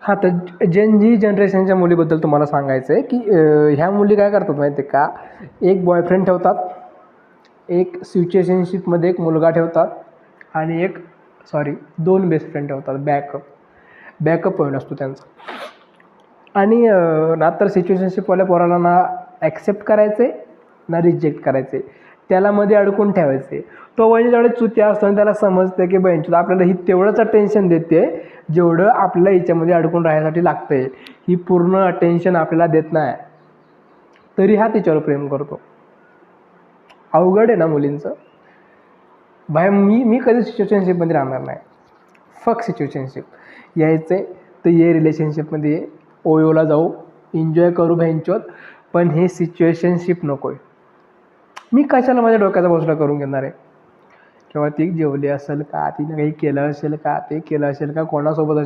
हां, तर जेन जी जनरेशनच्या मुलीबद्दल तुम्हाला सांगायचं आहे की ह्या मुली काय करतात माहिती आहे का, एक बॉयफ्रेंड ठेवतात, एक सिच्युएशनशिपमध्ये एक मुलगा ठेवतात आणि एक दोन बेस्ट फ्रेंड ठेवतात. बॅकअप पॉईंट असतो त्यांचा. आणि ना तर सिच्युएशनशिपवाल्या पोराला ना ॲक्सेप्ट करायचे ना रिजेक्ट करायचे, त्याला मध्ये अडकून ठेवायचे. तो म्हणजे जेवढे चुत्या असतो आणि त्याला समजतं की बहिणीचं आपल्याला ही तेवढंच अटेन्शन देते जेवढं आपल्याला हिच्यामध्ये अडकून राहण्यासाठी लागतं आहे. ही पूर्ण अटेन्शन आपल्याला देत नाही, तरी हा तिच्यावर प्रेम करतो. अवघड आहे ना मुलींचं. बाय मी कधी सिच्युएशनशिपमध्ये राहणार नाही. फक सिच्युएशनशिप. यायचं आहे तर ये रिलेशनशिपमध्ये ये, ओयोला जाऊ, एन्जॉय करू बहिणचोत, पण हे सिच्युएशनशिप नको आहे. मी कशाला माझ्या डोक्याचा बसला करून घेणार आहे? किंवा ती जेवली असेल का, तिने काही केलं असेल का, ते केलं असेल का, कोणासोबत असेल